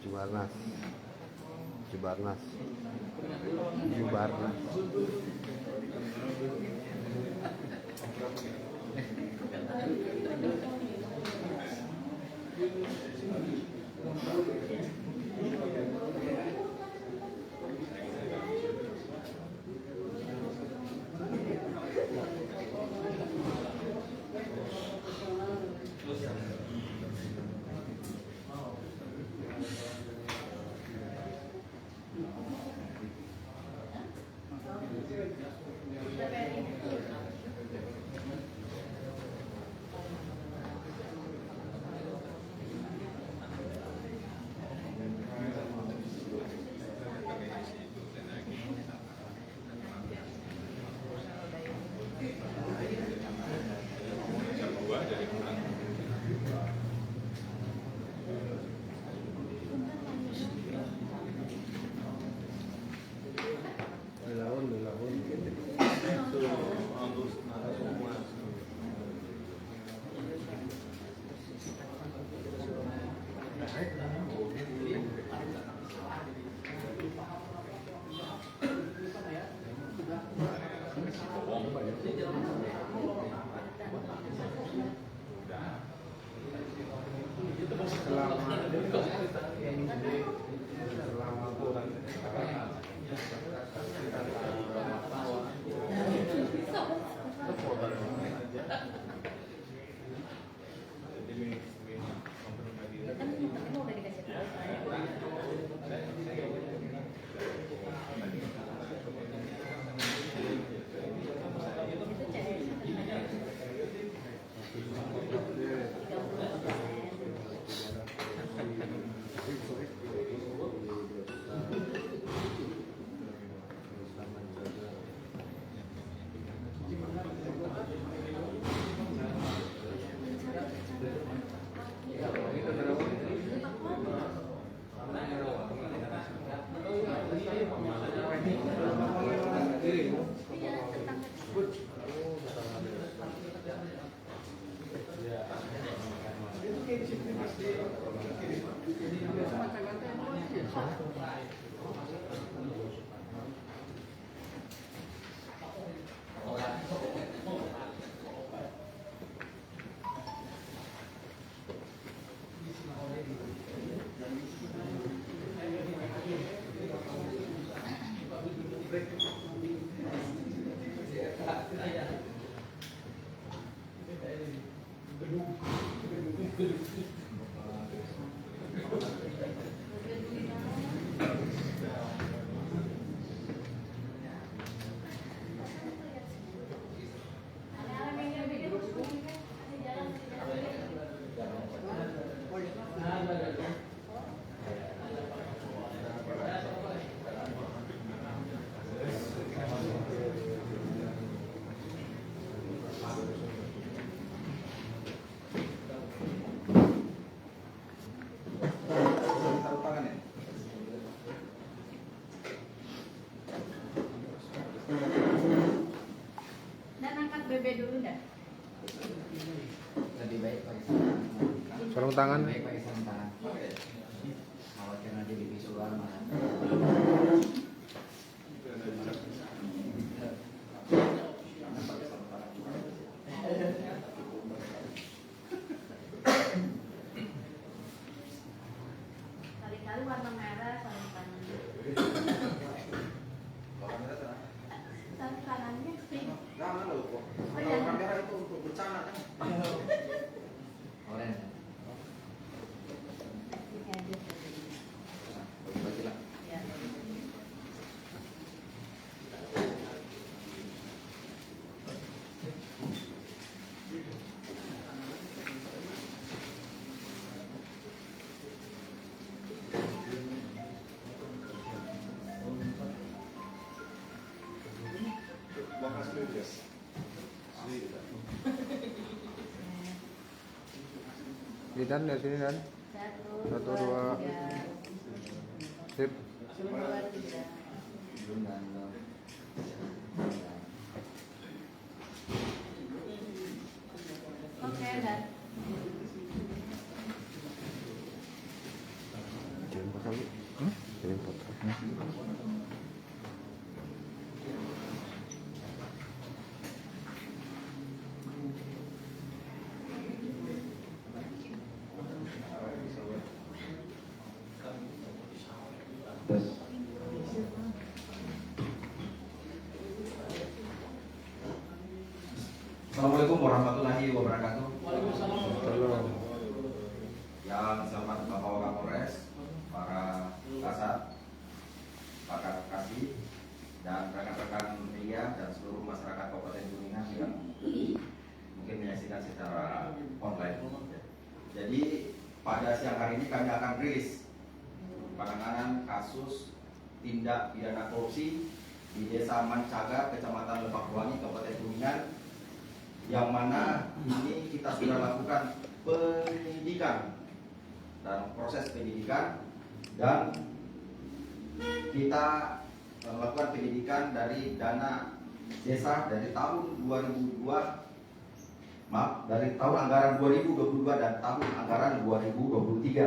Jubarnas. Jubarnas. Jubarnas. BB dulu enggak? Lebih baik pakai sarung tangan. Lebih baik pakai sarung tangan. Kali-kali warna merah sarung tangan. Sarung tangannya pink. Jangan loh kok. Oh, iya. Kalau kamera itu untuk bencana kan. Oren. Pink aja tadi. Bagi lah. Ya. Bakas Ludes. Ini Dan, dari sini Dan. Satu, Satu, dua. tiga. Sip. Dua, tiga. Belum dan belum. Oke, dan Kirim foto lagi. Kirim foto. Terus. Assalamualaikum warahmatullahi wabarakatuh. Tolong. Yang saya hormati Bapak Wakapolres, para kasat, pakar kasih, dan rekan-rekan media dan seluruh masyarakat Kabupaten Kuningan yang mungkin menyaksikan secara online. Jadi pada siang hari ini kami akan rilis penanganan kasus tindak pidana korupsi di Desa Mancaga, Kecamatan Lebakwangi, Kabupaten Kuningan, yang mana ini kita sudah lakukan penyidikan dan proses penyidikan, dan kita melakukan penyidikan dari dana desa dari tahun 2002, dari tahun anggaran 2022 dan tahun anggaran 2023.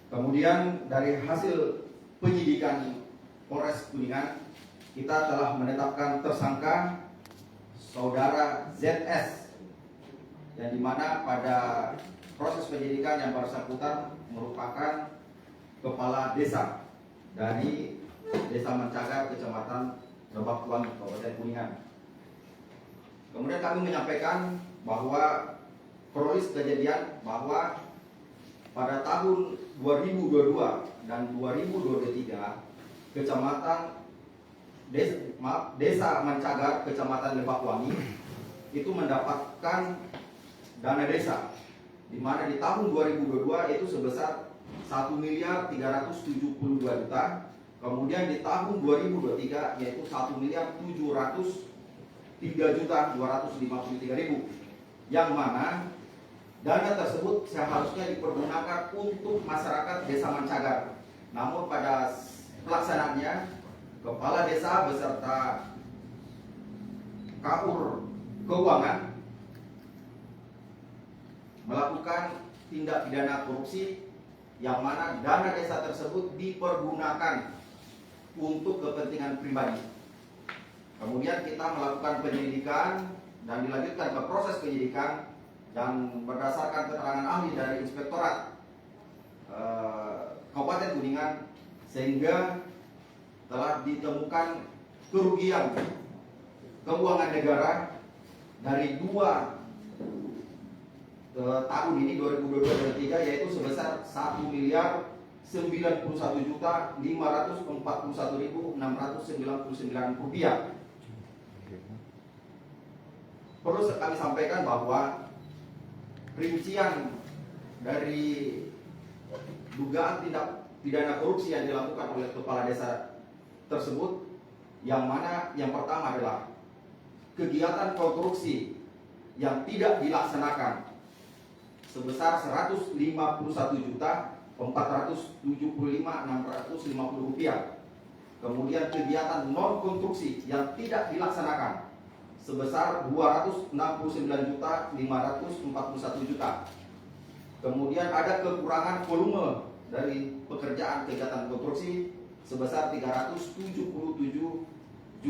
Kemudian dari hasil penyidikan Polres Kuningan, kita telah menetapkan tersangka Saudara ZS, yang dimana pada proses penyidikan yang bersangkutan merupakan kepala desa dari Desa Mancaga, Kecamatan Lebakwangi, Kabupaten Kuningan. Kemudian kami menyampaikan bahwa kronis kejadian bahwa pada tahun 2022 dan 2023 Kecamatan Desa Mancaga, Kecamatan Lebakwangi itu mendapatkan dana desa, di mana di tahun 2022 itu sebesar 1.372.000.000, kemudian di tahun 2023 yaitu 1.703.253.000, yang mana dana tersebut seharusnya dipergunakan untuk masyarakat Desa Mancaga. Namun pada pelaksanaannya Kepala Desa beserta KUR Keuangan melakukan tindak pidana korupsi, yang mana dana desa tersebut dipergunakan untuk kepentingan pribadi. Kemudian kita melakukan penyelidikan dan dilanjutkan ke proses penyidikan, dan berdasarkan keterangan ahli dari Inspektorat Kabupaten Kuningan, sehingga telah ditemukan kerugian keuangan negara dari dua tahun ini 2022-2023 yaitu sebesar 1.541.541.699 rupiah. Perlu kami sampaikan bahwa rincian dari dugaan tindak pidana korupsi yang dilakukan oleh kepala desa tersebut, yang mana yang pertama adalah kegiatan konstruksi yang tidak dilaksanakan sebesar 151.475.650 rupiah. Kemudian kegiatan non konstruksi yang tidak dilaksanakan sebesar 269.541 juta. Kemudian ada kekurangan volume dari pekerjaan kegiatan konstruksi sebesar 377.774.000.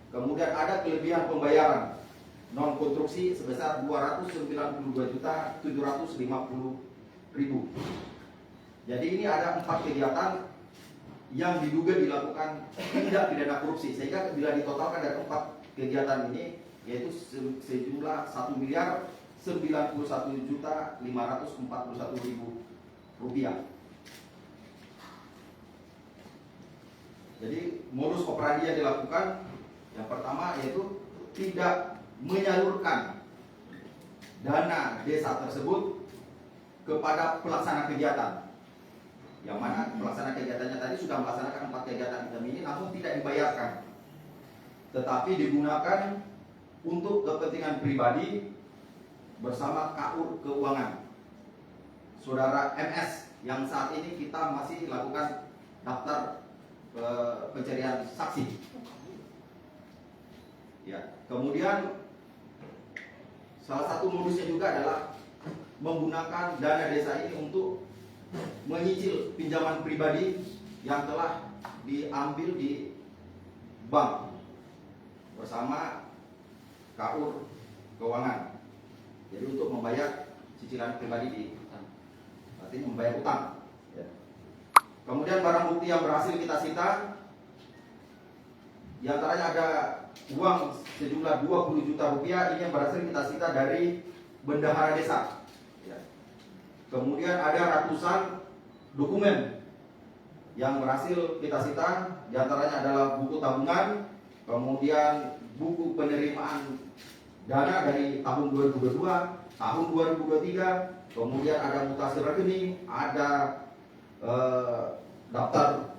Kemudian ada kelebihan pembayaran non konstruksi sebesar 292.750.000. Jadi ini ada 4 kegiatan yang diduga dilakukan tindak pidana korupsi, sehingga bila ditotalkan dari 4 kegiatan ini yaitu sejumlah 1.091.541.000 rupiah. Jadi modus operandi yang dilakukan yang pertama yaitu tidak menyalurkan dana desa tersebut kepada pelaksana kegiatan, yang mana pelaksana kegiatannya tadi sudah melaksanakan 4 kegiatan ini namun tidak dibayarkan, tetapi digunakan untuk kepentingan pribadi bersama KUR Keuangan Saudara MS, yang saat ini kita masih lakukan daftar pencarian saksi. Ya, kemudian salah satu modusnya juga adalah menggunakan dana desa ini untuk menyicil pinjaman pribadi yang telah diambil di bank bersama KUR Keuangan. Jadi untuk membayar cicilan pribadi di artinya membayar utang. Ya. Kemudian barang bukti yang berhasil kita sita, di antaranya ada uang sejumlah 20 juta rupiah, ini yang berhasil kita sita dari bendahara desa. Ya. Kemudian ada ratusan dokumen yang berhasil kita sita, di antaranya adalah buku tabungan, kemudian buku penerimaan dana dari tahun 2022, tahun 2023, kemudian ada mutasi rekening, ada daftar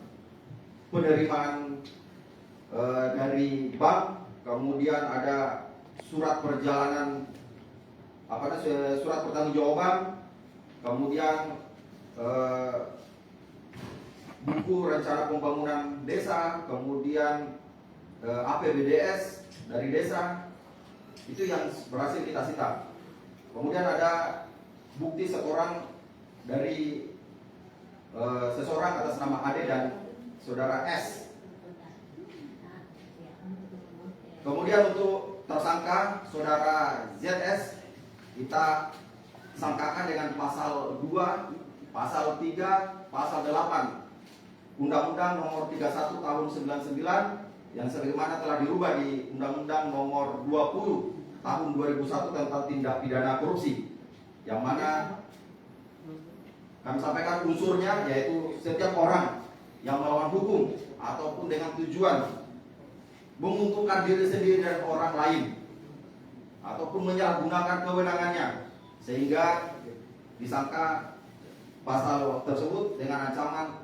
penerimaan dari bank, kemudian ada surat perjalanan surat pertanggungjawaban, kemudian buku rencana pembangunan desa, kemudian APBDS dari desa, itu yang berhasil kita sita. Kemudian ada bukti setoran dari seseorang atas nama Ade dan saudara S. Kemudian untuk tersangka saudara ZS kita sangkakan dengan pasal 2, pasal 3, pasal 8 Undang-Undang nomor 31 tahun 99 yang sebagaimana telah dirubah di Undang-Undang nomor 20 tahun 2001 tentang tindak pidana korupsi, yang mana kami sampaikan unsurnya yaitu setiap orang yang melawan hukum ataupun dengan tujuan menguntungkan diri sendiri dan orang lain ataupun menyalahgunakan kewenangannya sehingga disangka pasal tersebut dengan ancaman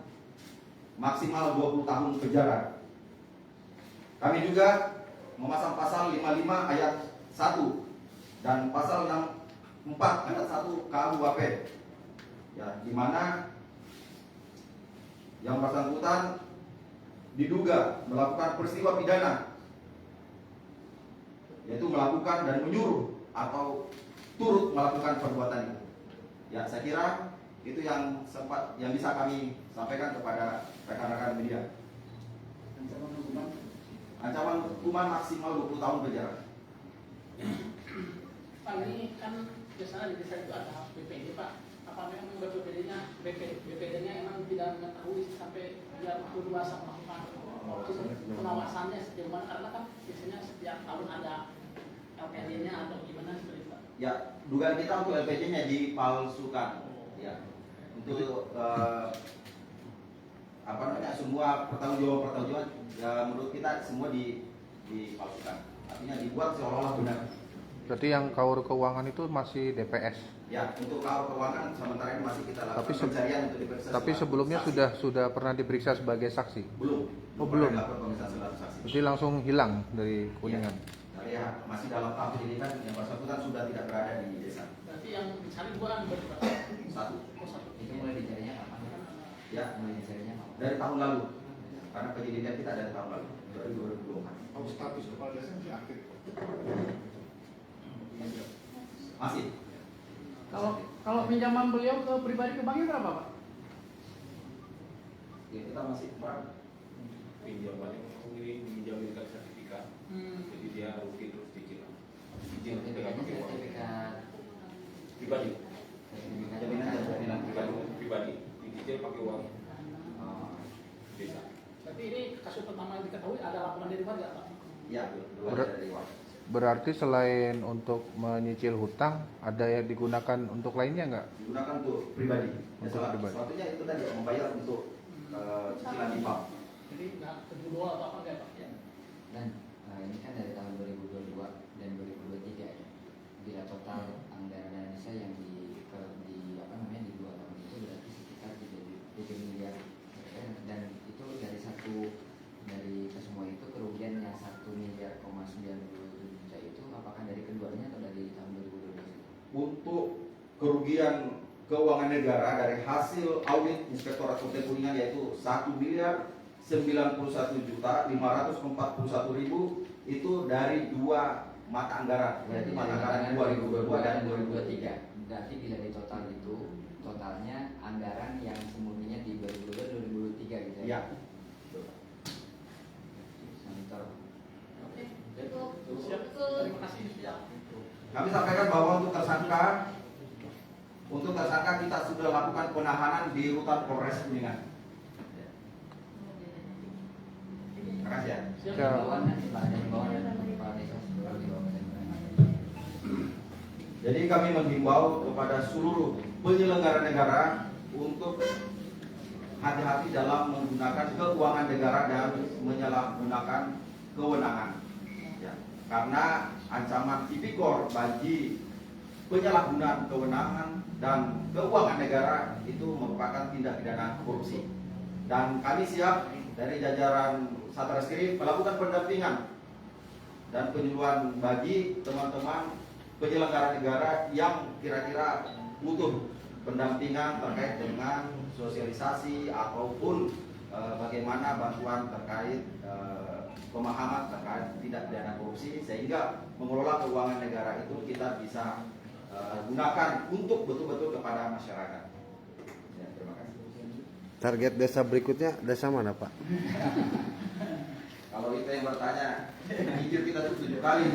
maksimal 20 tahun penjara. Kami juga memasang pasal 55 ayat 1 dan pasal 64 ayat 1 KUHP, ya, di mana yang bersangkutan diduga melakukan peristiwa pidana, yaitu melakukan dan menyuruh atau turut melakukan perbuatan itu. Ya, saya kira itu yang bisa kami sampaikan kepada rekan-rekan media. Ancaman hukuman maksimal 20 tahun penjara. Pak, ini kan biasanya di desa itu ada BPD, Pak. Apa memang BPD-nya emang tidak mengetahui sampai dia berkuasa melakukan pengawasannya sejauh mana? Karena kan biasanya setiap tahun ada LPD-nya atau gimana seperti itu, Pak? Ya, dugaan kita untuk LPD-nya dipalsukan. Ya, untuk semua pertanggungjawaban ya, menurut kita semua dipalsukan. Artinya dibuat seolah-olah benar. Berarti yang KUR Keuangan itu masih DPS. Ya, untuk KUR Keuangan sementara ini masih kita lakukan pencarian untuk diperiksa. Tapi sebelumnya sudah pernah diperiksa sebagai saksi. Belum. Oh, belum. Dilakukan pemeriksaan sebagai saksi. Jadi langsung hilang dari Kuningan. Ya, masih dalam tahap penyelidikan, yang bersangkutan sudah tidak berada di desa. Berarti yang dicari dua kan berarti, Pak? Satu. Itu mulai dicarinya kapan? Ya, Mulai dicarinya kapan? dari tahun lalu. Karena penyelidikan kita dari tahun lalu, 2024. Kalau status kepala desa masih aktif. Masih. Kalau pinjaman beliau ke pribadi ke banknya berapa Pak? Ya, kita masih kurang. Pinjamannya ini dijaminkan sertifikat. Jadi dia rugi terus cicilan. Izin dengan Sertifikatnya pakai uang sertifikat pribadi. sertifikat Jaminan jaminan Pribadi, pribadi. pribadi. Dicicil pakai uang Oh, desa. Berarti ini kasus pertama yang diketahui ada laporan dari warga Pak? Ya, dua Ber- dari uang. Berarti selain untuk menyicil hutang, ada yang digunakan untuk lainnya nggak? Digunakan untuk pribadi. Ya, Untuk pribadi. Selanjutnya itu tadi membayar untuk cicilan di bank. Jadi nggak kedua atau apa enggak Pak? Ya. dan ini kan dari tahun 2022 dan 2023 ya. Bila total anggaran dana desa yang di apa namanya di 2 tahun itu berarti sekitar 3 miliar. Dan itu dari kesemua itu kerugian yang 1,97 miliar juta itu apakah dari keduanya atau dari tahun 2012 itu? Untuk kerugian keuangan negara dari hasil audit Inspektorat Kota Kuningan yaitu 1.091.541.000 itu dari 2 mata anggaran, yaitu mata anggaran 2022 dan 2023. Berarti bila di total itu totalnya anggaran yang semurninya di 2022-2023 gitu ya? Ya. Santor. Oke. Cukup. Siap. Cukup. Terima kasih. Ya. Kami sampaikan bahwa untuk tersangka kita sudah lakukan penahanan di rutan Polres Kuningan. Terima kasih ya. Siap. Ya. Bawaan nanti Pak, ada himbauan dari Kepala Desa seluruh di bawah Jadi kami menghimbau kepada seluruh penyelenggara negara untuk hati-hati dalam menggunakan keuangan negara dan menyalahgunakan kewenangan. Ya, karena ancaman tipikor bagi penyalahgunaan kewenangan dan keuangan negara itu merupakan tindak pidana korupsi. Dan kami siap dari jajaran Satreskrim melakukan pendampingan dan penyuluhan bagi teman-teman penyelenggara negara yang kira-kira butuh pendampingan terkait dengan sosialisasi ataupun bagaimana bantuan terkait pemahaman terkait tindak pidana korupsi sehingga mengelola keuangan negara itu kita bisa gunakan untuk betul-betul kepada masyarakat. Ya, terima kasih. Target desa berikutnya desa mana Pak? Kalau itu yang bertanya, hijir kita tuh 7 kali.